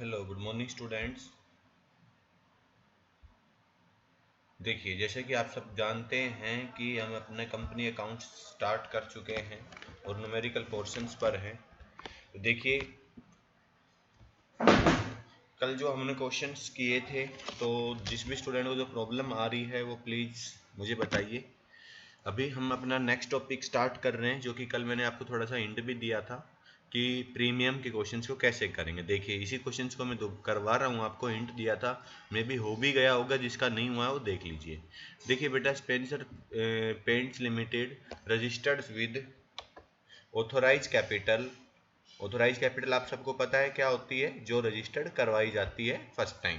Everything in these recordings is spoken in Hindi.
Hello, good morning students. देखिए, जैसे कि आप सब जानते हैं कि हम अपने कंपनी अकाउंट स्टार्ट कर चुके हैं और न्यूमेरिकल पोर्शंस पर हैं। तो देखिए, कल जो हमने क्वेश्चंस किए थे, तो जिस भी स्टूडेंट को जो प्रॉब्लम आ रही है वो प्लीज़ मुझे बताइए। अभी हम अपना नेक्स्ट टॉपिक स्टार्ट कर रहे हैं, जो कि कल मैंने आपको थोड़ा सा हिंट भी दिया था कि प्रीमियम के क्वेश्चंस को कैसे करेंगे। देखिए, इसी क्वेश्चंस को मैं तो करवा रहा हूँ, आपको हिंट दिया था, मे भी हो भी गया होगा, जिसका नहीं हुआ है वो देख लीजिए। देखिए बेटा, Spencer Paints Limited registered with authorise capital. Authorise capital आप सबको पता है क्या होती है, जो रजिस्टर्ड करवाई जाती है फर्स्ट टाइम।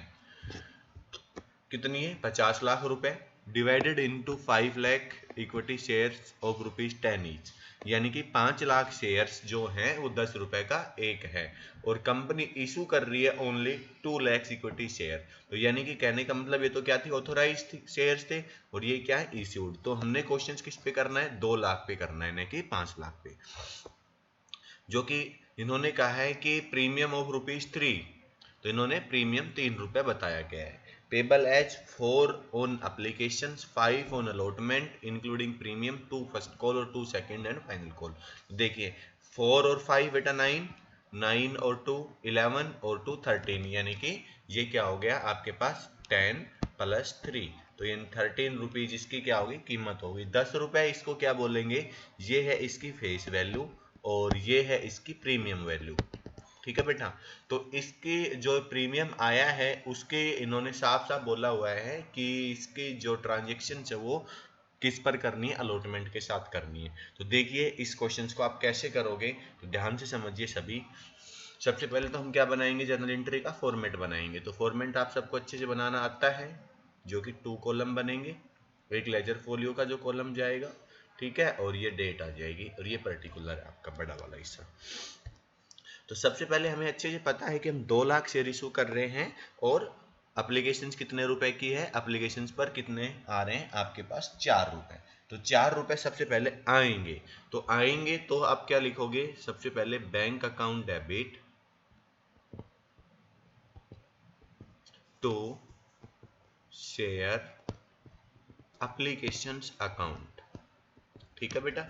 कितनी है? 50 लाख रुपए divided into 5 lakh equity shares of ₹10 each, यानी कि 5 लाख शेयर्स जो हैं वो 10 रुपए का एक है, और कंपनी इशू कर रही है ओनली 2 लाख इक्विटी शेयर। तो यानी कि कहने का मतलब ये तो क्या थी, ऑथोराइज शेयर्स थे, और ये क्या है, इश्यूड। तो हमने क्वेश्चन किस पे करना है, 2 लाख पे करना है, यानी कि 5 लाख पे, जो कि इन्होंने कहा है कि प्रीमियम ऑफ ₹3, तो इन्होंने प्रीमियम 3 रुपए बताया गया है। Payable as 4 on application, 5 on allotment including premium, 2 first call और 2 सेकंड एंड फाइनल कॉल। देखिए, 4 और 5 बेटा 9, 9 और 2 11 और 2 13, यानी कि ये क्या हो गया आपके पास 10 प्लस 3, तो ये 13 रुपीज इसकी क्या होगी, कीमत होगी। 10 रुपए इसको क्या बोलेंगे, ये है इसकी फेस वैल्यू और ये है इसकी प्रीमियम वैल्यू। ठीक है बेटा, तो इसके जो प्रीमियम आया है उसके इन्होंने साफ साफ बोला हुआ है कि इसकी जो ट्रांजेक्शन है वो किस पर करनी है, अलॉटमेंट के साथ करनी है। तो देखिए, इस क्वेश्चन को आप कैसे करोगे, तो ध्यान से समझिए सभी। सबसे पहले तो हम क्या बनाएंगे, जर्नल एंट्री का फॉर्मेट बनाएंगे। तो फॉर्मेट आप सबको अच्छे से बनाना आता है, जो कि 2 कॉलम बनेंगे, एक लेजर फोलियो का जो कॉलम जाएगा, ठीक है, और ये डेट आ जाएगी, और ये पर्टिकुलर है आपका बड़ा वाला हिस्सा। तो सबसे पहले हमें अच्छे से पता है कि हम 2 लाख शेयर इशू कर रहे हैं, और एप्लीकेशन कितने रुपए की है, एप्लीकेशन पर कितने आ रहे हैं आपके पास, 4 रुपए। तो 4 रुपए सबसे पहले आएंगे, तो आएंगे तो आप क्या लिखोगे, सबसे पहले bank account debit to share applications account. ठीक है बेटा,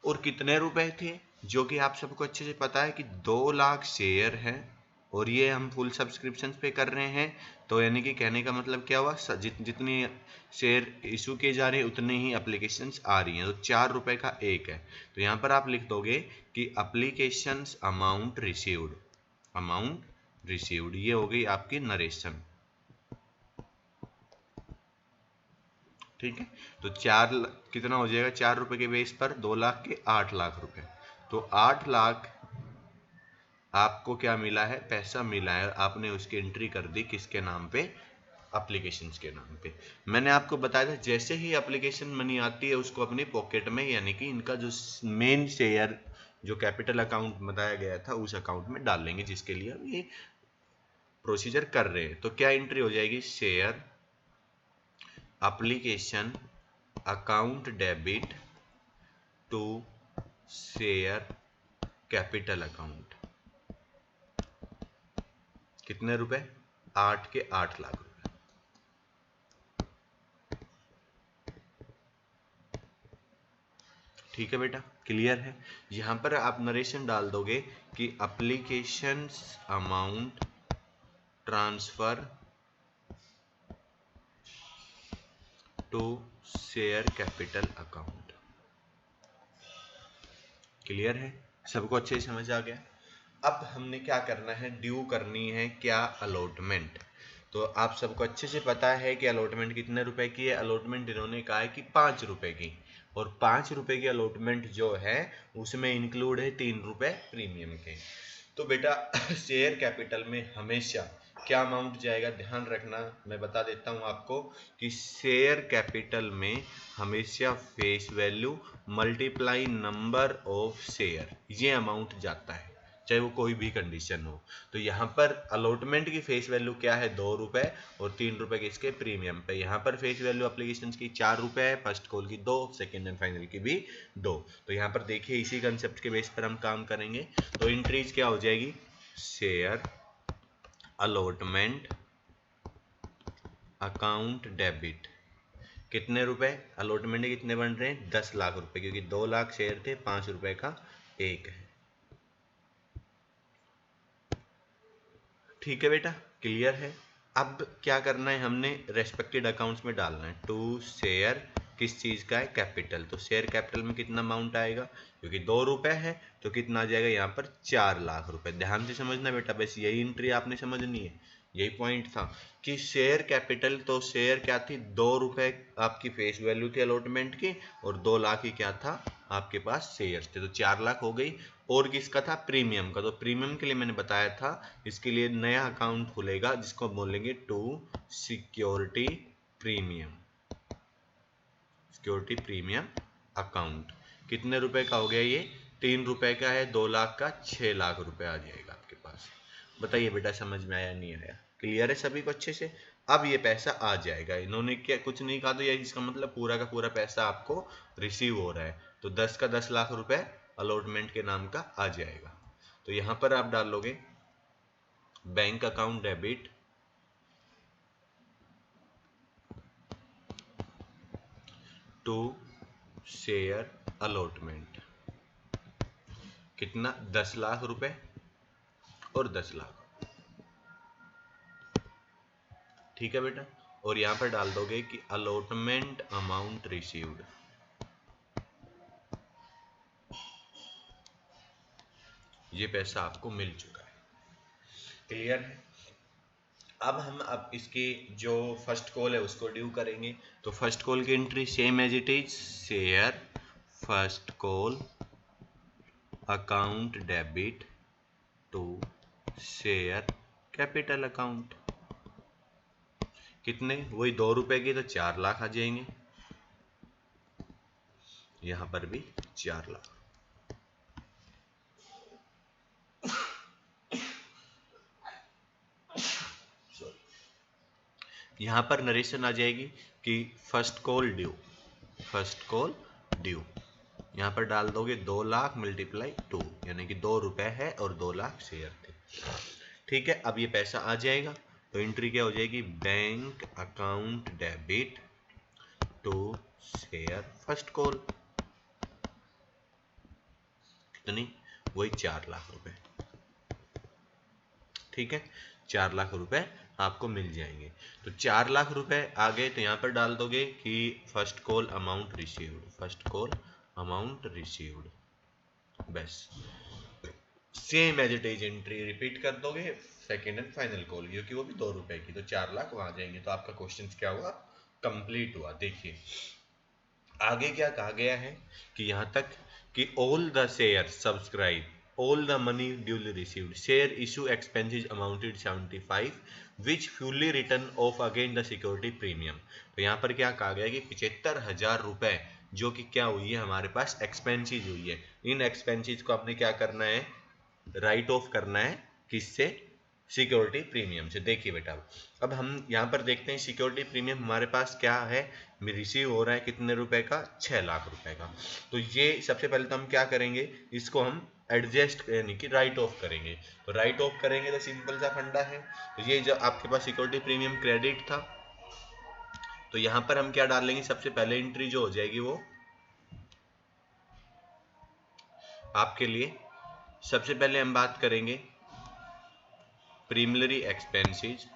और कितने रुपए थे, जो कि आप सबको अच्छे से पता है कि 2 लाख शेयर है, और ये हम फुल सब्सक्रिप्शन पे कर रहे हैं। तो यानी कि कहने का मतलब क्या हुआ, जितनी शेयर इशू किए जा रहे हैं उतनी ही एप्लीकेशंस आ रही हैं, तो 4 रुपए का एक है। तो यहाँ पर आप लिख दोगे कि applications amount received, amount received, ये हो गई आपकी नरेशन। ठीक है, तो कितना हो जाएगा, 4 रुपए के बेस पर 2 लाख के 8 लाख रुपए, तो 8 लाख आपको क्या मिला है, पैसा मिला है, आपने उसकी एंट्री कर दी किसके नाम पे, एप्लीकेशंस के नाम पे। मैंने आपको बताया था जैसे ही एप्लीकेशन मनी आती है उसको अपनी पॉकेट में, यानी कि इनका जो मेन शेयर जो कैपिटल अकाउंट बताया गया था उस अकाउंट में डाल लेंगे, जिसके लिए हम ये प्रोसीजर कर रहे हैं। तो क्या एंट्री हो जाएगी, share application account debit to share capital account. कितने रुपए, 8 के 8 लाख रुपए। ठीक है बेटा, क्लियर है। यहां पर आप नरेशन डाल दोगे कि applications amount transfer to share capital account. Clear है, सबको अच्छे से समझ आ गया। अब हमने क्या करना है, ड्यू करनी है क्या, अलॉटमेंट। तो आप सबको अच्छे से पता है कि अलॉटमेंट कितने रुपए की है, अलॉटमेंट इन्होंने कहा है कि 5 रुपए की, और 5 रुपए की अलॉटमेंट जो है उसमें इंक्लूड है 3 रुपए प्रीमियम के। तो बेटा शेयर कैपिटल में हमेशा क्या अमाउंट जाएगा, ध्यान रखना, मैं बता देता हूं आपको कि शेयर कैपिटल में हमेशा face value multiply number of share, ये अमाउंट जाता है, चाहे वो कोई भी कंडीशन हो। तो यहाँ पर अलॉटमेंट की फेस वैल्यू क्या है, 2 रुपए, और 3 रुपए के इसके प्रीमियम पे। यहाँ पर फेस वैल्यू एप्लीकेशन की 4 रुपए है, फर्स्ट कॉल की 2, सेकेंड एंड फाइनल की भी 2। तो यहाँ पर देखिए इसी कंसेप्ट के बेस पर हम काम करेंगे। तो एंट्रीज क्या हो जाएगी, शेयर अलॉटमेंट अकाउंट डेबिट। कितने रुपए अलॉटमेंट कितने बन रहे हैं? 10 लाख रुपए, क्योंकि 2 लाख शेयर थे, 5 रुपए का एक है। ठीक है बेटा, क्लियर है। अब क्या करना है, हमने रेस्पेक्टेड अकाउंट्स में डालना है। टू शेयर किस चीज का है? कैपिटल। तो शेयर कैपिटल में कितना अमाउंट आएगा? क्योंकि 2 रुपए है तो कितना आ जाएगा यहाँ पर? 4 लाख रुपए। ध्यान से समझना बेटा, बस यही एंट्री आपने समझनी है, यही पॉइंट था कि शेयर कैपिटल, तो शेयर क्या थी? 2 रुपए आपकी फेस वैल्यू थी अलॉटमेंट की, और 2 लाख ही क्या था आपके पास? शेयर्स थे, तो 4 लाख हो गई। और किसका था? प्रीमियम का। तो प्रीमियम के लिए मैंने बताया था, इसके लिए नया अकाउंट खुलेगा जिसको बोलेंगे to security premium, security premium account. कितने रुपए का हो गया ये? 3 रुपए का है, 2 लाख का 6 लाख रुपए आ जाएगा आपके पास। बताइए बेटा, समझ में आया नहीं आया? क्लियर है सभी को अच्छे से? अब ये पैसा आ जाएगा, इन्होंने क्या कुछ नहीं कहा, तो ये इसका मतलब पूरा का पूरा पैसा आपको रिसीव हो रहा है। तो 10 का 10 लाख रुपए अलॉटमेंट के नाम का आ जाएगा। तो यहां पर आप डालोगे bank account debit to share allotment. कितना? 10 लाख रुपए और 10 लाख। ठीक है बेटा, और यहां पर डाल दोगे कि अलॉटमेंट अमाउंट रिसीव्ड। ये पैसा आपको मिल चुका है। क्लियर है? अब इसकी जो फर्स्ट कॉल है उसको ड्यू करेंगे। तो फर्स्ट कॉल की entry same as it is, share first call account debit to share capital account. कितने? वही 2 रुपए की, तो 4 लाख आ जाएंगे। यहां पर भी 4 लाख। यहां पर नरेशन आ जाएगी कि first call due, first call due. यहां पर डाल दोगे 2 लाख मल्टीप्लाई 2, यानी कि 2 रुपए है और 2 लाख शेयर थे। ठीक है, अब ये पैसा आ जाएगा, तो एंट्री क्या हो जाएगी? Bank account debit to share first call. कितनी? वही 4 लाख रुपए। ठीक है, 4 लाख रुपए आपको मिल जाएंगे। तो 4 लाख रुपए आ गए, तो यहां पर डाल दोगे कि first call amount received, first call amount received. बस same as it is entry repeat कर दोगे, सेकेंड एंड फाइनल कॉल, क्योंकि वो भी 2 रुपए की, तो 4 लाख वहां जाएंगे। तो आपका क्वेश्चन क्या हुआ? कंप्लीट हुआ। देखिए आगे क्या कहा गया है कि यहां तक कि all the share subscribe, all the money duly received, share issue expenses amounted 75 which fully written off against the security premium। तो यहाँ पर क्या कहा गया कि 75,000 रुपए जो कि क्या हुई है हमारे पास एक्सपेंसेस हुई है, इन एक्सपेंसेस को हमने क्या करना है? राइट ऑफ करना है। किससे? सिक्योरिटी प्रीमियम से। देखिए बेटा, अब हम यहाँ पर देखते हैं सिक्योरिटी प्रीमियम हमारे पास क्या है, रिसीव हो रहा है कितने रुपए का? 6 लाख रुपए का। तो ये सबसे पहले तो हम क्या करेंगे, इसको हम एडजस्ट यानी कि राइट ऑफ करेंगे। तो राइट ऑफ करेंगे तो सिंपल सा फंडा है। तो ये जो आपके पास सिक्योरिटी प्रीमियम क्रेडिट था, तो यहां पर हम क्या डालेंगे? सबसे पहले एंट्री जो हो जाएगी वो आपके लिए, सबसे पहले हम बात करेंगे प्रीमिलरी एक्सपेंसेस,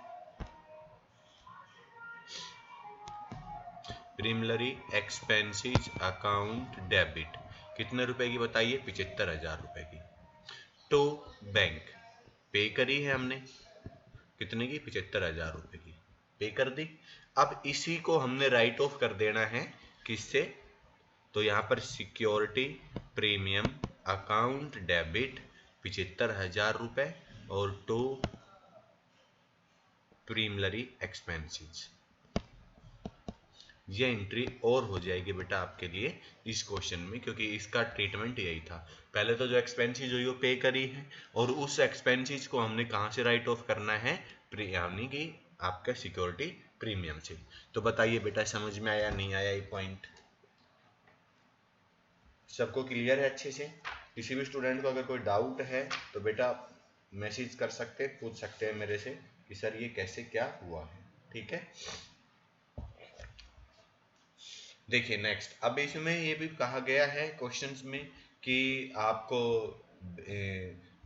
प्रीमिलरी एक्सपेंसेस अकाउंट डेबिट। कितने रुपए की बताइए? 75,000 रुपए की। टू बैंक, पे करी है हमने, कितने की? 75,000 रुपए की पे कर दी। अब इसी को हमने राइट ऑफ कर देना है किससे? तो यहां पर सिक्योरिटी प्रीमियम अकाउंट डेबिट 75,000 रुपए और टू प्रीमिलरी एक्सपेंसेस। ये एंट्री और हो जाएगी बेटा आपके लिए इस क्वेश्चन में, क्योंकि इसका ट्रीटमेंट यही था। पहले तो जो एक्सपेंसेस हुई वो पे करी है, और उस एक्सपेंसेस को हमने कहां से राइट ऑफ करना है? यानी कि आपका सिक्योरिटी प्रीमियम से। तो बताइए बेटा, समझ में आया नहीं आया ये पॉइंट? सबको क्लियर है अच्छे से? किसी भी स्टूडेंट को अगर कोई डाउट है तो बेटा मैसेज कर सकते हैं, पूछ सकते हैं मेरे से। कि सर ये कैसे क्या हुआ है। ठीक है, देखिए नेक्स्ट, अब इसमें ये भी कहा गया है क्वेश्चंस में कि आपको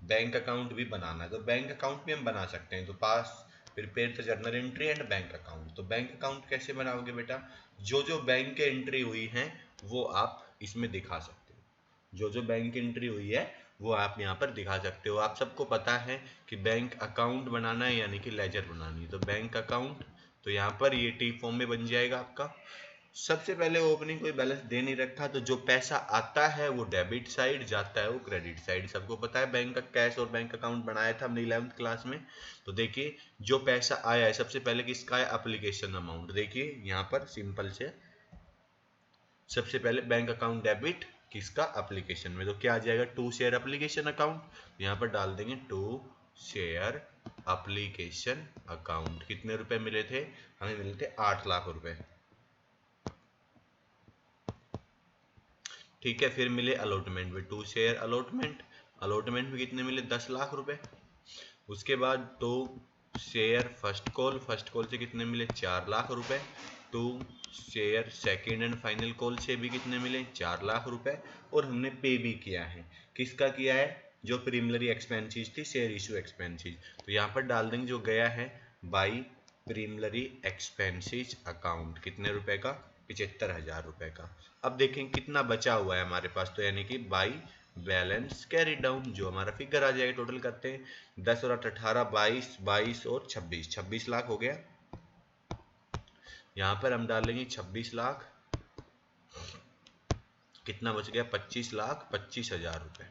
बैंक अकाउंट भी बनाना है, तो बैंक अकाउंट भी हम बना सकते हैं। तो pass prepare the journal entry and bank account. तो बैंक अकाउंट कैसे बनाओगे बेटा, जो जो बैंक के एंट्री हुई हैं वो आप इसमें दिखा सकते हो। जो जो बैंक एंट्री हुई है वो आप यहाँ पर दिखा सकते हो। आप सबको पता है कि बैंक अकाउंट बनाना है यानी कि लेजर बनानी है। तो बैंक अकाउंट, तो यहाँ पर ये टी फॉर्म में बन जाएगा आपका। सबसे पहले ओपनिंग कोई बैलेंस दे नहीं रखा, तो जो पैसा आता है वो डेबिट साइड, जाता है वो क्रेडिट साइड। सबको पता है बैंक का कैश और बैंक अकाउंट बनाया था हमने 11th क्लास में। तो देखिए जो पैसा आया है सबसे पहले किसका है, एप्लीकेशन अमाउंट। देखिए यहाँ पर सिंपल से सबसे पहले बैंक अकाउंट डेबिट किसका, एप्लीकेशन में। तो क्या आ जाएगा, टू शेयर एप्लीकेशन अकाउंट। यहाँ पर डाल देंगे टू शेयर एप्लीकेशन अकाउंट। कितने रुपए मिले थे, हमें मिले थे 8 लाख रुपए। ठीक है, फिर मिले अलॉटमेंट में, टू शेयर अलॉटमेंट। अलॉटमेंट में कितने मिले, 10 लाख रुपए। उसके बाद to share first call, first call से कितने मिले, 4 लाख रुपए। To share second and final call से भी कितने मिले, 4 लाख रुपए। और हमने पे भी किया है, किसका किया है, जो प्रीमिलरी एक्सपेंसेस थी, शेयर इशू एक्सपेंसेस। तो यहाँ पर डाल देंगे जो गया है बाई प्रीमिलरी एक्सपेंसेस अकाउंट, कितने रुपए का, 75,000 रुपए का। अब देखें कितना बचा हुआ है हमारे पास, तो यानी कि बाई बैलेंस कैरी डाउन, जो हमारा फिगर आ जाएगा। टोटल करते हैं 10 और 8 18, 22, 22 और 26, 26 लाख हो गया। यहाँ पर हम डालेंगे 26 लाख, कितना बच गया, 25 लाख 25,000 रुपए।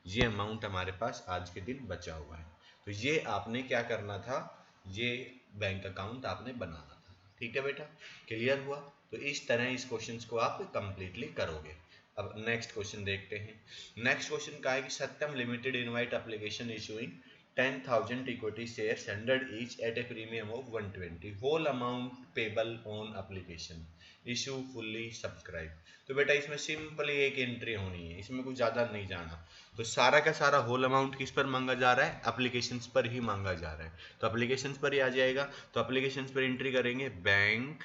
ये अमाउंट हमारे पास आज के दिन बचा हुआ है। तो ये आपने क्या करना था, ये बैंक अकाउंट आपने बनाना था। ठीक है बेटा, क्लियर हुआ। तो इस तरह इस क्वेश्चन को आप कंप्लीटली करोगे। अब नेक्स्ट क्वेश्चन देखते हैं। नेक्स्ट क्वेश्चन का है कि Satyam limited invite application issuing 10,000 equity shares 100 each at a premium of 120, whole amount payable on application, issue fully subscribed। तो बेटा इसमें सिंपली एक एंट्री होनी है, इसमें कुछ ज़्यादा नहीं जाना। तो सारा का सारा होल अमाउंट किस पर मांगा जा रहा है, एप्लीकेशंस पर ही मांगा जा रहा है। तो एप्लीकेशंस पर ही आ जाएगा। तो एप्लीकेशंस पर एंट्री करेंगे बैंक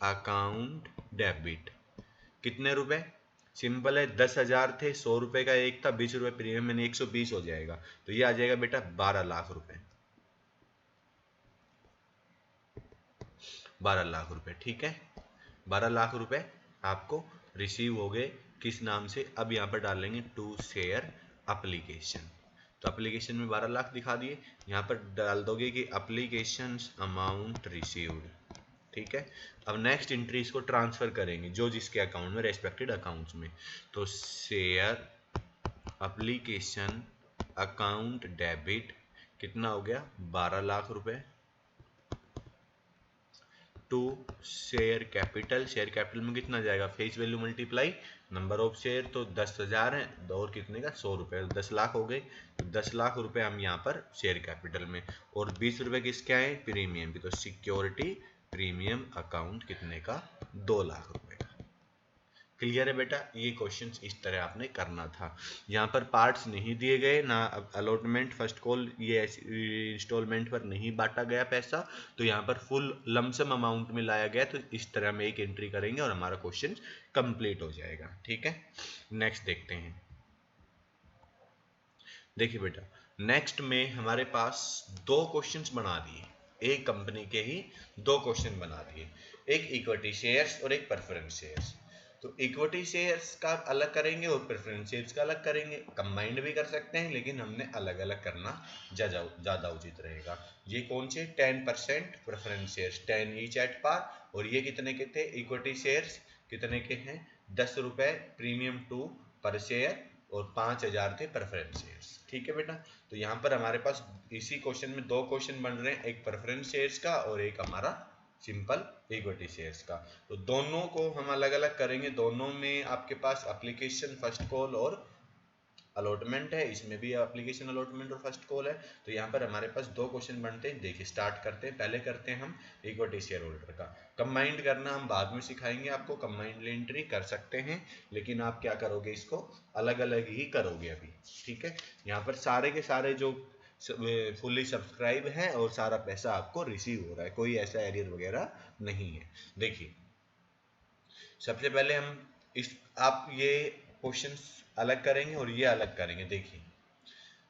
अकाउंट डेबिट, कितने रुपए, सिंपल है 10,000 थे, 100 रुपए का एक था, 20 रुपए प्रीमियम, मैंने 120 हो जाएगा। तो ये आ जाएगा बेटा 12 लाख रुपए, 12 लाख रुपए। ठीक है, 12 लाख रुपए आपको रिसीव हो गए, किस नाम से। अब यहाँ पर डालेंगे टू शेयर एप्लीकेशन। तो एप्लीकेशन में 12 लाख दिखा दिए, यहाँ पर डाल दोगे कि एप्लीकेशन अमाउंट रिसीव्ड। ठीक है, अब नेक्स्ट एंट्री इसको ट्रांसफर करेंगे जो जिसके अकाउंट में, रेस्पेक्टेड अकाउंट्स में। तो शेयर एप्लीकेशन अकाउंट डेबिट कितना हो गया, 12 लाख रुपए। To share capital, share capital में कितना जाएगा, face value multiply number of share, तो 10,000 है, और कितने का, 100 रुपए, 10 लाख हो गए। तो 10 लाख रुपए हम यहाँ पर शेयर कैपिटल में, और 20 रुपए किसके आए, प्रीमियम की। तो सिक्योरिटी प्रीमियम अकाउंट कितने का, 2 लाख रुपए का। क्लियर है बेटा, ये क्वेश्चन इस तरह आपने करना था। यहाँ पर पार्ट्स नहीं दिए गए ना, अलॉटमेंट फर्स्ट कॉल ये इंस्टॉलमेंट पर नहीं बांटा गया पैसा, तो यहाँ पर फुल लमसम अमाउंट में लाया गया। तो इस तरह में एक एंट्री करेंगे और हमारा क्वेश्चन कंप्लीट हो जाएगा। ठीक है, नेक्स्ट देखते हैं। देखिए बेटा, नेक्स्ट में हमारे पास दो क्वेश्चंस बना दिए, एक कंपनी के ही दो क्वेश्चन बना दिए, एक इक्विटी शेयर्स और एक प्रेफरेंस शेयर्स। तो इक्विटी शेयर्स का अलग करेंगे और प्रेफरेंस शेयर्स का अलग करेंगे। कंबाइंड भी कर सकते हैं लेकिन हमने अलग अलग करना ज़्यादा उचित रहेगा। ये कौन से, 10% preference shares, 10 each at par. और ये कितने के थे, इक्विटी शेयर्स कितने के हैं, 10 रुपए प्रीमियम 2 पर शेयर, और 5,000 थे प्रेफरेंस शेयर्स। ठीक है बेटा, तो यहाँ पर हमारे पास इसी क्वेश्चन में दो क्वेश्चन बन रहे हैं, एक प्रेफरेंस शेयर्स का और एक हमारा सिंपल इक्विटी शेयर्स का। तो दोनों को हम अलग अलग करेंगे। दोनों में आपके पास एप्लीकेशन फर्स्ट कॉल और अलॉटमेंट है, इसमें भी एप्लीकेशन अलॉटमेंट और फर्स्ट कॉल है। तो यहाँ पर हमारे पास दो क्वेश्चन बनते हैं। देखिए स्टार्ट करते हैं, पहले करते हैं हम इक्विटी शेयर होल्डर का। कंबाइंड करना हम बाद में सिखाएंगे आपको, कंबाइंड एंट्री कर सकते हैं लेकिन आप क्या करोगे, इसको अलग अलग ही करोगे अभी। ठीक है, यहाँ पर सारे के सारे जो फुल्ली सब्सक्राइब है और सारा पैसा आपको रिसीव हो रहा है, कोई ऐसा एरियर वगैरह नहीं है। देखिए सबसे पहले हम आप ये क्वेश्चंस अलग करेंगे और ये अलग करेंगे। देखिए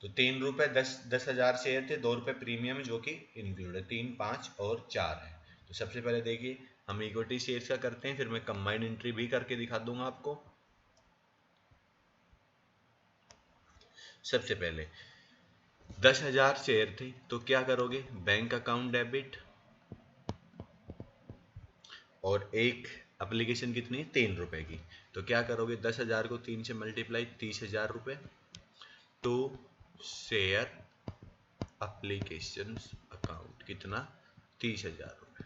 तो 3 रुपए 10,000 शेयर थे, 2 रुपए प्रीमियम जो कि इंक्लूड है, 3, 5 और 4 है। तो सबसे पहले देखिए हम इक्विटी शेयर्स का करते हैं, फिर मैं कंबाइंड एंट्री भी करके दिखा दूंगा आपको। सबसे पहले 10,000 शेयर थे तो क्या करोगे, बैंक अकाउंट डेबिट, और एक एप्लीकेशन कितनी है 3 रुपए की, तो क्या करोगे 10,000 को 3 से मल्टीप्लाई 30,000 रुपए, टू शेयर एप्लीकेशन अकाउंट कितना 30,000 रुपए।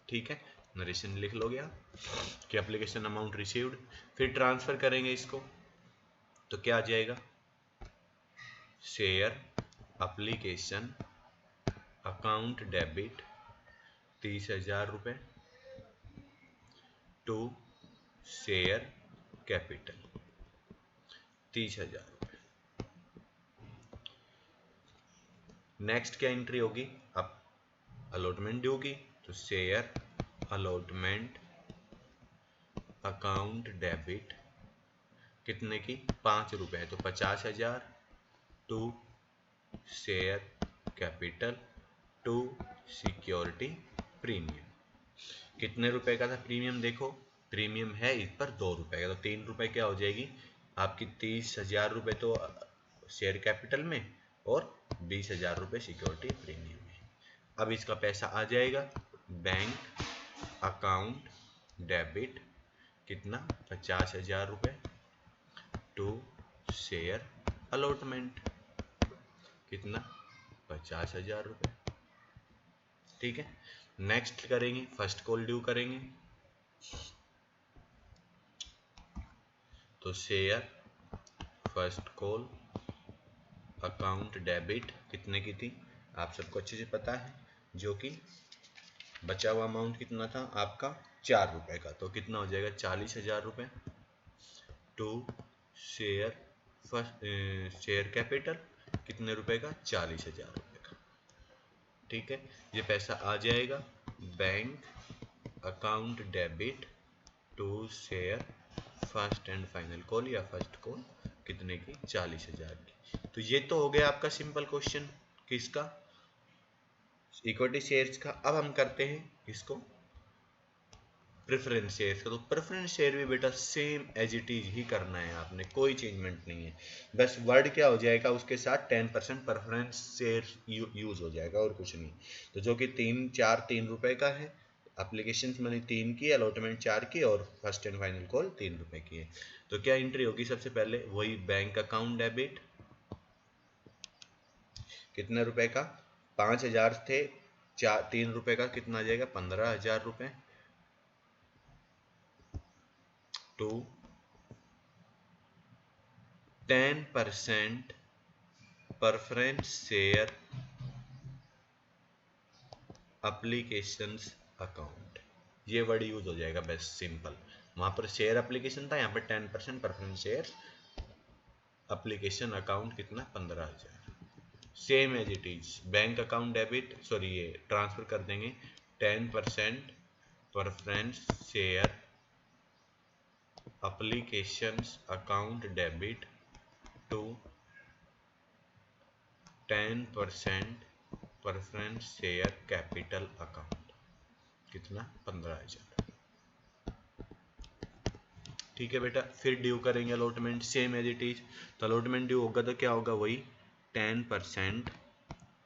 ठीक है, नरेशन लिख लोगे आप कि एप्लीकेशन अमाउंट रिसीव्ड। फिर ट्रांसफर करेंगे इसको तो क्या आ जाएगा, शेयर एप्लीकेशन अकाउंट डेबिट 30,000 रुपए टू शेयर कैपिटल 30,000 रुपए। नेक्स्ट क्या एंट्री होगी, अब अलॉटमेंट ड्यू की, तो शेयर अलॉटमेंट अकाउंट डेबिट कितने की 5 रुपए है, तो 50,000 to share capital to security premium. कितने रुपए का था प्रीमियम, देखो प्रीमियम है इस पर 2 रुपए का, तो 3 रुपए क्या हो जाएगी आपकी 30,000 रुपए तो शेयर कैपिटल में और 20,000 रुपए सिक्योरिटी प्रीमियम में। अब इसका पैसा आ जाएगा बैंक अकाउंट डेबिट कितना 50,000 रुपए टू शेयर अलॉटमेंट कितना 50,000 रुपए। ठीक है, नेक्स्ट करेंगे फर्स्ट कॉल ड्यू करेंगे, तो share first call account debit कितने की थी आप सबको अच्छे से पता है, जो कि बचा हुआ अमाउंट कितना था आपका 4 रुपए का, तो कितना हो जाएगा 40,000 रुपए to share first share capital कितने रुपए का 40,000 रुपए का। ठीक है, ये पैसा आ जाएगा bank account debit to share first and final call या फर्स्ट कॉल कितने की 40,000 की। तो ये तो हो गया आपका सिंपल क्वेश्चन किसका, इक्विटी शेयर्स का। अब हम करते हैं इसको प्रेफरेंस शेयर्स का। तो प्रेफरेंस शेयर भी बेटा सेम एज इट इज ही करना है आपने, कोई चेंजमेंट नहीं है, बस वर्ड क्या हो जाएगा उसके साथ 10% प्रेफरेंस शेयर यूज हो जाएगा और कुछ नहीं। तो जो कि 3 रुपए का है, एप्लीकेशन मनी 3 की, अलॉटमेंट 4 की और फर्स्ट एंड फाइनल कॉल 3 रुपए की है। तो क्या एंट्री होगी, सबसे पहले वही बैंक अकाउंट डेबिट कितने रुपए का 5,000 थे, 3 रुपए का कितना आ जाएगा 15,000 रुपए to 10% preference share applications account, ये वर्ड यूज हो जाएगा बस सिंपल। वहां पर शेयर एप्लीकेशन था, यहाँ पर 10% प्रेफरेंस शेयर एप्लीकेशन अकाउंट कितना 15,000, same as it is bank account debit, sorry ये ट्रांसफर कर देंगे 10% preference share applications account debit to 10% preference share capital account कितना 15,000। ठीक है बेटा, फिर ड्यू करेंगे allotment same as it is, तो अलॉटमेंट ड्यू होगा तो क्या होगा वही 10%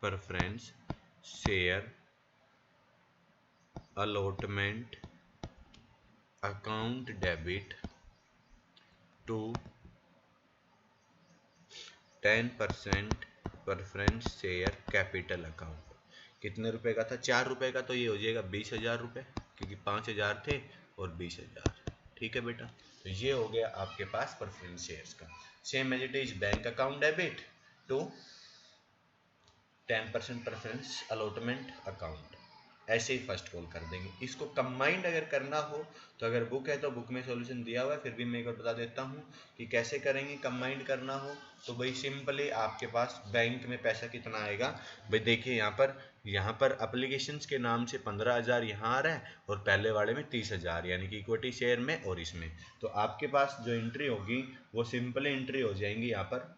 preference share allotment account debit to 10% preference share capital account कितने रुपए का था 4 रुपए का, तो ये हो जाएगा 20,000 रुपए, क्योंकि 5,000 थे और 20,000। ठीक है बेटा, तो ये हो गया आपके पास प्रेफरेंस शेयर्स का। Same as it is bank account debit to 10% preference allotment account ऐसे ही फर्स्ट कॉल कर देंगे। इसको कंबाइंड अगर करना हो तो अगर बुक है तो बुक में सॉल्यूशन दिया हुआ है, फिर भी मैं एक बार बता देता हूँ कि कैसे करेंगे। कंबाइंड करना हो तो भाई सिंपली आपके पास बैंक में पैसा कितना आएगा, भाई देखिए यहाँ पर एप्लीकेशंस के नाम से 15,000 यहाँ आ रहा है और पहले वाले में 30,000, यानी कि इक्विटी शेयर में और इसमें। तो आपके पास जो एंट्री होगी वो सिंपल एंट्री हो जाएंगी यहाँ पर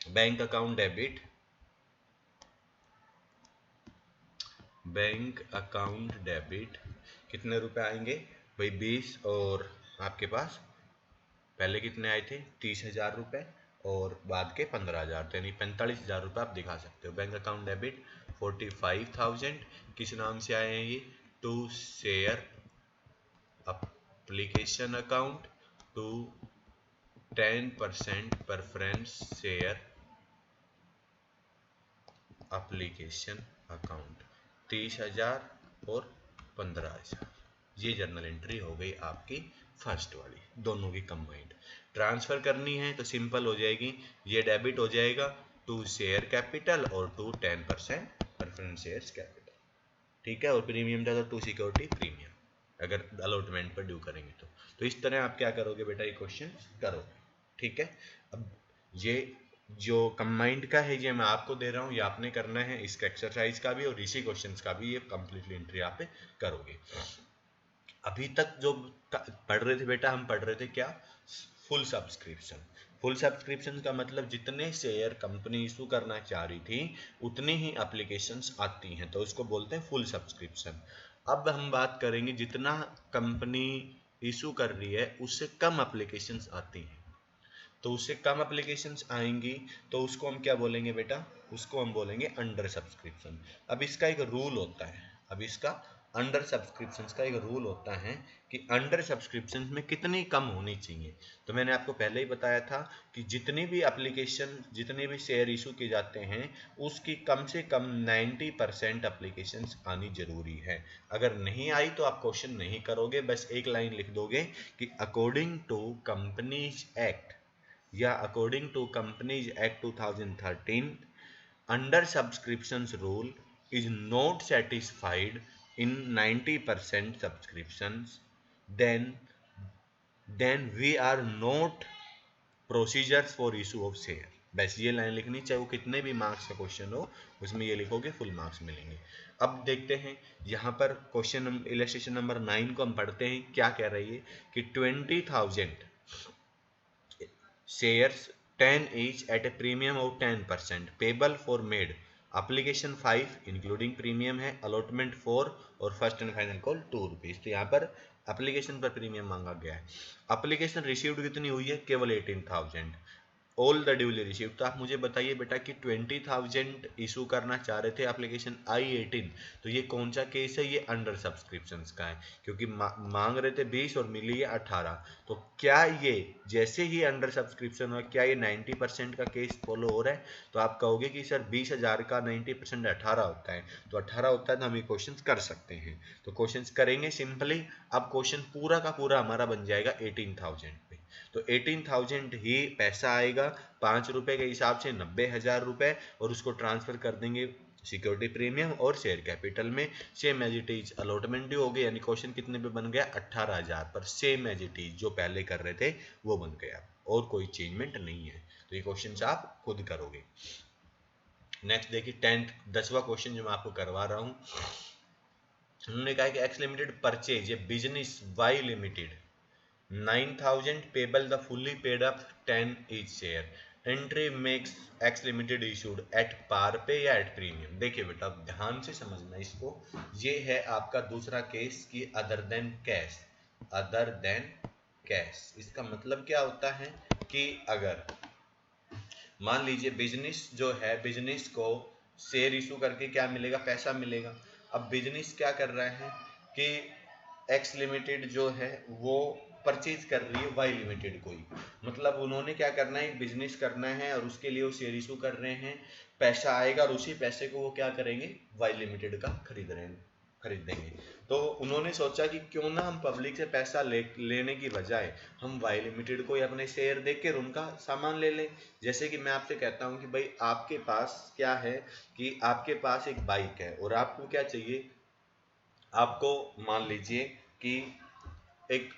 bank account debit, bank account debit कितने रुपए आएंगे भाई 20, और आपके पास पहले कितने आए थे 30,000 रुपए और बाद के 15,000, तो यानी 45,000 रुपये आप दिखा सकते हो। बैंक अकाउंट डेबिट 45,000 किस नाम से आए हैं ये, to share application account to 10% preference share application account, 30,000 और 15,000, ये जर्नल एंट्री हो गई आपकी फर्स्ट वाली, दोनों की कंबाइंड। ट्रांसफर करनी है तो सिंपल हो जाएगी, ये डेबिट हो जाएगा टू शेयर कैपिटल और टू 10% प्रेफरेंस शेयर्स कैपिटल, ठीक है। और प्रीमियम था तो टू सिक्योरिटी प्रीमियम, अगर अलॉटमेंट पर ड्यू करेंगे तो इस तरह आप क्या करोगे बेटा, ये क्वेश्चन करोगे, ठीक है। अब ये जो कंबाइंड का है ये मैं आपको दे रहा हूँ, ये आपने करना है, इसका एक्सरसाइज का भी और इसी क्वेश्चंस का भी, ये कंप्लीटली एंट्री आप करोगे। अभी तक जो पढ़ रहे थे बेटा, हम पढ़ रहे थे क्या, फुल सब्सक्रिप्शन। फुल सब्सक्रिप्शन का मतलब जितने शेयर कंपनी इशू करना चाह रही थी उतनी ही एप्लीकेशंस आती हैं, तो उसको बोलते हैं फुल सब्सक्रिप्शन। अब हम बात करेंगे जितना कंपनी इशू कर रही है उससे कम एप्लीकेशंस आती हैं, तो उससे कम एप्लीकेशंस आएंगी तो उसको हम क्या बोलेंगे बेटा, उसको हम बोलेंगे अंडर सब्सक्रिप्शन। अब इसका एक रूल होता है, अब इसका अंडर सब्सक्रिप्शन का एक रूल होता है कि अंडर सब्सक्रिप्शन में कितनी कम होनी चाहिए। तो मैंने आपको पहले ही बताया था कि जितनी भी एप्लीकेशन, जितने भी शेयर इशू किए जाते हैं उसकी कम से कम 90% एप्लीकेशन आनी जरूरी है। अगर नहीं आई तो आप क्वेश्चन नहीं करोगे, बस एक लाइन लिख दोगे कि अकॉर्डिंग टू कंपनीज एक्ट या according to Companies Act 2013 under subscription rule is not satisfied in 90% subscriptions, then we are not procedures for issue of share। बस ये लाइन लिखनी, चाहे वो कितने भी मार्क्स का क्वेश्चन हो उसमें ये लिखोगे फुल मार्क्स मिलेंगे। अब देखते हैं यहाँ पर क्वेश्चन इलस्ट्रेशन नंबर 9 को हम पढ़ते हैं, क्या कह रही है कि 20,000 shares 10 each at a premium of 10% payable for made application 5 including premium है, allotment 4 और first and final call 2 rupees. तो यहाँ पर एप्लीकेशन पर प्रीमियम मांगा गया है। एप्लीकेशन रिसीव्ड कितनी हुई है, केवल 18,000, ऑल द ड्यूली रिसीव्ड। तो आप मुझे बताइए बेटा कि 20,000 इशू करना चाह रहे थे एप्लीकेशन I-18, तो ये कौन सा केस है, ये अंडर सब्सक्रिप्शन का है, क्योंकि मांग रहे थे 20 और मिली है 18। तो क्या ये जैसे ही अंडर सब्सक्रिप्शन हुआ, क्या ये 90% का केस फॉलो हो रहा है? तो आप कहोगे कि सर 20,000 का 90% 18 होता है, तो 18 होता है तो हम ये क्वेश्चन कर सकते हैं। तो क्वेश्चन करेंगे सिंपली। अब क्वेश्चन पूरा का पूरा हमारा बन जाएगा 18,000 पे, तो 18,000 ही पैसा आएगा 5 रुपए के हिसाब से 90,000 रुपए, और उसको ट्रांसफर कर देंगे सिक्योरिटी प्रीमियम और शेयर कैपिटल में, same as it is allotment due हो गया, यानी क्वेश्चन कितने पे बन गया 18,000 पर, सेम एज इट इज जो पहले कर रहे थे वो बन गया, और कोई चेंजमेंट नहीं है। तो ये क्वेश्चन आप खुद करोगे। नेक्स्ट देखिए 10वां क्वेश्चन जो मैं आपको करवा रहा हूँ, उन्होंने कहा कि X Limited purchase a business Y Limited 9,000 payable the fully paid up 10 each share, entry makes X Limited issued at par पे या एट प्रीमियम। देखिए बेटा ध्यान से समझना इसको, ये है आपका दूसरा केस कि other than cash, other than cash. इसका मतलब क्या होता है कि अगर मान लीजिए बिजनेस जो है, बिजनेस को शेयर इशू करके क्या मिलेगा, पैसा मिलेगा। अब बिजनेस क्या कर रहा है कि एक्स लिमिटेड जो है वो परचेज कर रही है वाई लिमिटेड को ही, मतलब उन्होंने क्या करना है, बिजनेस करना है और उसके लिए वो शेयर इशू कर रहे हैं, पैसा आएगा और उसी पैसे को वो क्या करेंगे, वाई लिमिटेड का खरीद देंगे। तो उन्होंने सोचा कि क्यों ना हम पब्लिक से पैसा लेने की बजाय हम वाई लिमिटेड को ही अपने शेयर देकर उनका सामान ले लें। जैसे कि मैं आपसे कहता हूं कि भाई आपके पास क्या है कि आपके पास एक बाइक है और आपको क्या चाहिए, आपको मान लीजिए कि एक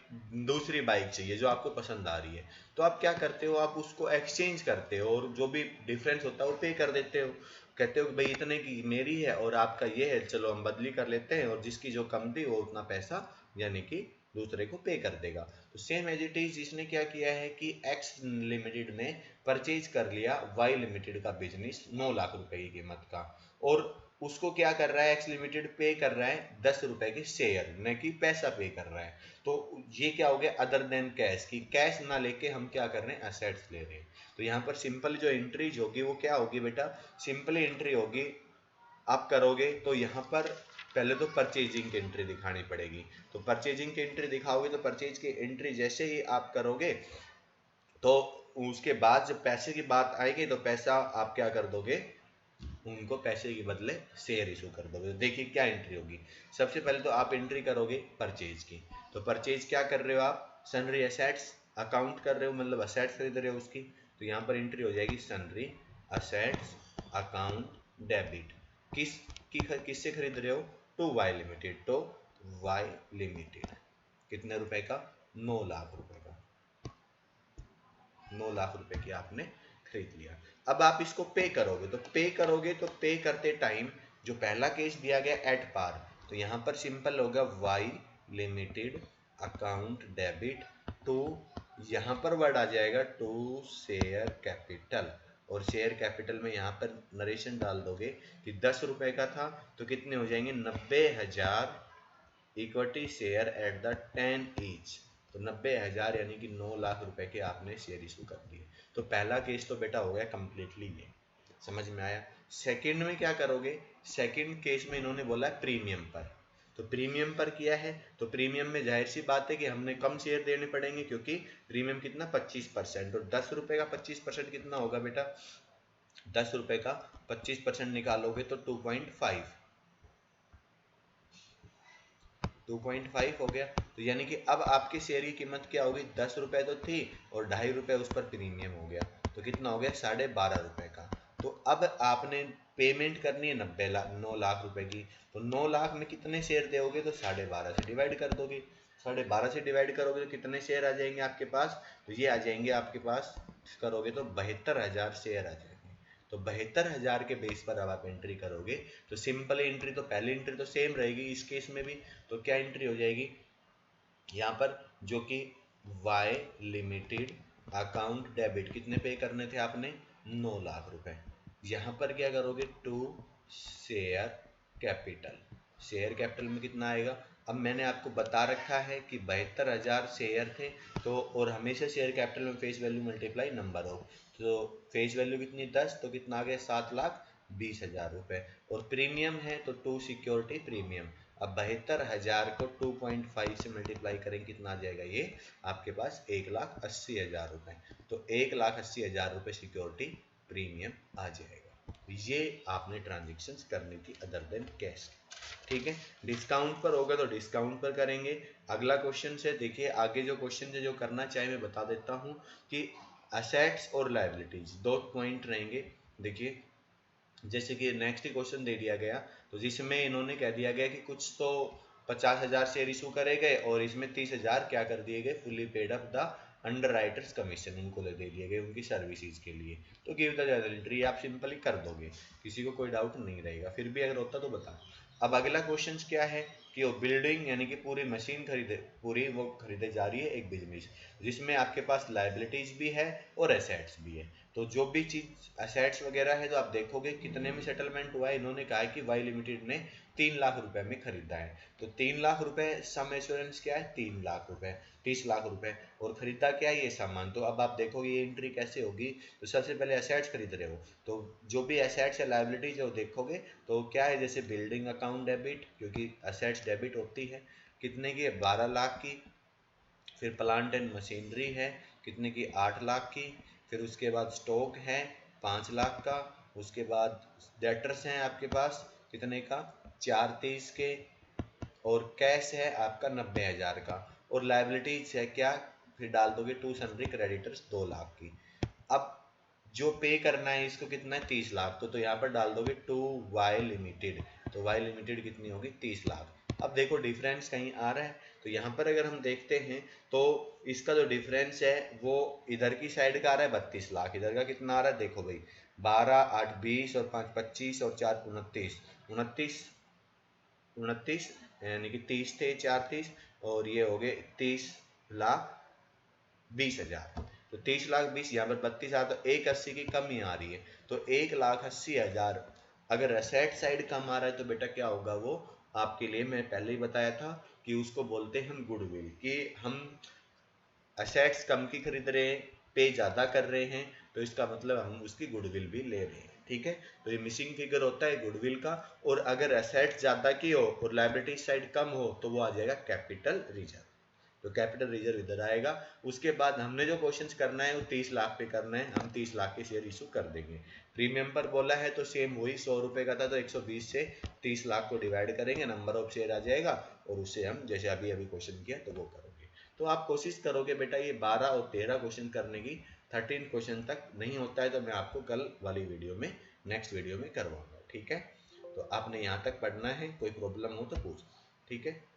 दूसरी बाइक चाहिए जो आपको पसंद आ रही है, तो आप क्या करते हो, आप उसको एक्सचेंज करते हो और जो भी डिफरेंस होता है वो पे कर देते हो। कहते हो कि भाई इतने की मेरी है और आपका ये है, चलो हम बदली कर लेते हैं, और जिसकी जो कम थी वो उतना पैसा यानी कि दूसरे को पे कर देगा। तो सेम एज इट इज इसने क्या किया है कि एक्स लिमिटेड ने परचेज कर लिया वाई लिमिटेड का बिजनेस 9 लाख रुपए की कीमत का, और उसको क्या कर रहा है, एक्स लिमिटेड पे कर रहा है 10 रुपए के शेयर, न कि पैसा पे कर रहा है। तो ये क्या हो गया, अदर देन कैश, की कैश ना लेके हम क्या कर रहे हैं, असेट्स ले रहे हैं। तो यहाँ पर सिंपल जो एंट्रीज होगी वो क्या होगी बेटा, सिंपली एंट्री होगी। आप करोगे तो यहाँ पर पहले तो परचेजिंग की एंट्री दिखानी पड़ेगी। तो परचेजिंग की एंट्री दिखाओगे तो परचेज की एंट्री जैसे ही आप करोगे तो उसके बाद जब पैसे की बात आएगी तो पैसा आप क्या कर दोगे, उनको पैसे के बदले शेयर इशू कर दोगे। तो देखिए क्या एंट्री होगी, सबसे पहले तो आप एंट्री करोगे परचेज की। तो परचेज क्या कर रहे हो आप, सनरी एसेट्स अकाउंट कर रहे हो, मतलब असेट्स खरीद रहे हो उसकी। तो यहाँ पर एंट्री हो जाएगी सनरी असेट्स अकाउंट डेबिट। किससे खरीद रहे हो, टू वाई लिमिटेड। तो वाई लिमिटेड कितने रुपए का, 9 लाख रुपए का, 9 लाख रुपए की आपने खरीद लिया। अब आप इसको पे करोगे, तो पे करते टाइम जो पहला केस दिया गया एट पार, तो यहां पर सिंपल होगा Y Limited account debit to, यहां पर वर्ड आ जाएगा टू शेयर कैपिटल, और शेयर कैपिटल में यहां पर नरेशन डाल दोगे कि 10 रुपए का था तो कितने हो जाएंगे, 90,000 equity share at the 10 each. तो 90,000 यानी कि 9 लाख रुपए के आपने शेयर इशू कर दिए। तो पहला केस तो बेटा हो गया कंप्लीटली, ये समझ में आया। सेकंड में क्या करोगे, सेकंड केस में इन्होंने बोला है प्रीमियम पर। तो प्रीमियम पर किया है, तो प्रीमियम में जाहिर सी बात है कि हमने कम शेयर देने पड़ेंगे, क्योंकि प्रीमियम कितना 25%, और 10 रुपए का 25% कितना होगा बेटा, 10 रुपए का 25% निकालोगे तो 2.5, 2.5 हो गया। तो यानी कि अब आपके शेयर की कीमत क्या होगी, 10 रुपए तो थी और 2.5 रुपए उस पर प्रीमियम हो गया, तो कितना हो गया, 12.5 रुपए का। तो अब आपने पेमेंट करनी है 9 लाख रुपए की। तो 9 लाख में कितने शेयर दोगे, तो 12.5 से डिवाइड कर दोगे। 12.5 से डिवाइड करोगे तो कितने शेयर आ जाएंगे आपके पास, तो ये आ जाएंगे आपके पास, करोगे तो 72,000 शेयर आ जाएंगे। तो 72,000 के बेस पर अब आप एंट्री करोगे। तो सिंपल एंट्री, तो पहली एंट्री तो सेम रहेगी इस केस में भी। तो क्या एंट्री हो जाएगी यहाँ पर, जो कि वाई लिमिटेड अकाउंट डेबिट कितने पे करने थे आपने, 9 लाख रुपए। यहाँ पर क्या करोगे, to share capital, share capital में कितना आएगा। अब मैंने आपको बता रखा है कि 72,000 शेयर थे, तो और हमेशा शेयर कैपिटल में फेस वैल्यू मल्टीप्लाई नंबर हो। तो फेस वैल्यू कितनी 10, तो कितना आ गया 7,20,000 रुपए, और प्रीमियम है तो टू सिक्योरिटी प्रीमियम। अब 72,000 को 2.5 से मल्टीप्लाई करेंगे कितना आ जाएगा, ये आपके पास 1,80,000 रुपए। तो 1,80,000 रुपए सिक्योरिटी प्रीमियम आ जाएगा। ये आपने ट्रांजेक्शन करनी थी अदर देन कैश। ठीक है, डिस्काउंट पर होगा तो डिस्काउंट पर करेंगे। अगला क्वेश्चन से देखिए, आगे जो क्वेश्चन है जो करना चाहे मैं बता देता हूँ कि असेट्स और लायबिलिटीज दो पॉइंट रहेंगे। देखिए जैसे कि नेक्स्ट क्वेश्चन दे दिया गया, तो जिसमें इन्होंने कह दिया गया कि कुछ तो 50,000 शेयर इशू करे गए और इसमें 30,000 क्या कर दिए गए, fully paid up the under writers commission इनको दे दिए गए उनकी सर्विसेज के लिए। तो गिव द जर्नल एंट्री आप सिंपली कर दोगे, किसी को कोई डाउट नहीं रहेगा। फिर भी अगर होता तो बता। अब अगला क्वेश्चन क्या है कि वो बिल्डिंग यानी कि पूरी मशीन खरीदे, पूरी वो खरीदे जा रही है एक बिजनेस, जिसमें आपके पास लाइबिलिटीज भी है और एसेट्स भी है। तो जो भी चीज असेट्स वगैरह है तो आप देखोगे कितने में सेटलमेंट हुआ है। इन्होंने कहा है कि वाई लिमिटेड ने 3 लाख रुपए में खरीदा है। तो 3 लाख रुपए, सम एश्योरेंस क्या है, 3 लाख रुपए, 30 लाख रुपए, और खरीदा क्या है, ये सामान। तो अब आप देखोगे ये एंट्री कैसे होगी। तो सबसे पहले एसेट्स खरीद रहे हो, तो जो भी एसेट्स या लाइबिलिटीज है वो देखोगे तो क्या है, जैसे बिल्डिंग अकाउंट डेबिट, क्योंकि असेट्स डेबिट होती है, कितने की है, 12 लाख की। फिर प्लांट एंड मशीनरी है कितने की, 8 लाख की। फिर उसके बाद स्टॉक है 5 लाख का। उसके बाद डेटर्स हैं आपके पास कितने का, 430 के। और कैश है आपका 90,000 का। और लाइबिलिटीज है क्या, फिर डाल दोगे टू सन्ड्री क्रेडिटर्स 2 लाख की। अब जो पे करना है इसको कितना है, 30 लाख। तो यहाँ पर डाल दोगे टू वाई लिमिटेड, तो वाई लिमिटेड कितनी होगी, 30 लाख। अब देखो डिफरेंस कहीं आ रहा है, तो यहाँ पर अगर हम देखते हैं तो इसका जो डिफरेंस है वो इधर की साइड का आ रहा है 32 लाख, इधर का कितना आ रहा है देखो भाई 12, 8 20 और 5 25 और 4 29, 29 यानी कि 30 थे 4 30 और ये हो गए 30,20,000। तो 30,20,000 यहाँ पर 32 आ तो 1,80 की कमी आ रही है। तो 1,80,000 अगर एसेट साइड कम आ रहा है तो बेटा क्या होगा, वो आपके लिए मैं पहले ही बताया था कि उसको बोलते हैं हम गुडविल, कि हम एसेट्स कम की खरीद रहे हैं, पे ज़्यादा कर रहे हैं, तो इसका मतलब हम उसकी गुडविल भी ले रहे हैं। ठीक है, तो ये मिसिंग फिगर होता है गुडविल का। और अगर एसेट्स ज़्यादा की हो और लायबिलिटी साइड कम हो तो वो आ जाएगा कैपिटल रिजर्व। तो कैपिटल रिजर्व इधर आएगा। उसके बाद हमने जो क्वेश्चन करना है वो 30 लाख पे करना है, हम 30 लाख के शेयर इशू कर देंगे। प्रीमियम पर बोला है तो सेम वही 100 रुपये का था, तो 120 से 30 लाख को डिवाइड करेंगे, नंबर ऑफ शेयर आ जाएगा और उससे हम जैसे अभी अभी क्वेश्चन किया तो वो करोगे। तो आप कोशिश करोगे बेटा ये 12 और 13 क्वेश्चन करने की, 13 क्वेश्चन तक नहीं होता है तो मैं आपको कल वाली वीडियो में, नेक्स्ट वीडियो में करवाऊंगा। ठीक है, तो आपने यहाँ तक पढ़ना है, कोई प्रॉब्लम हो तो पूछ, ठीक है।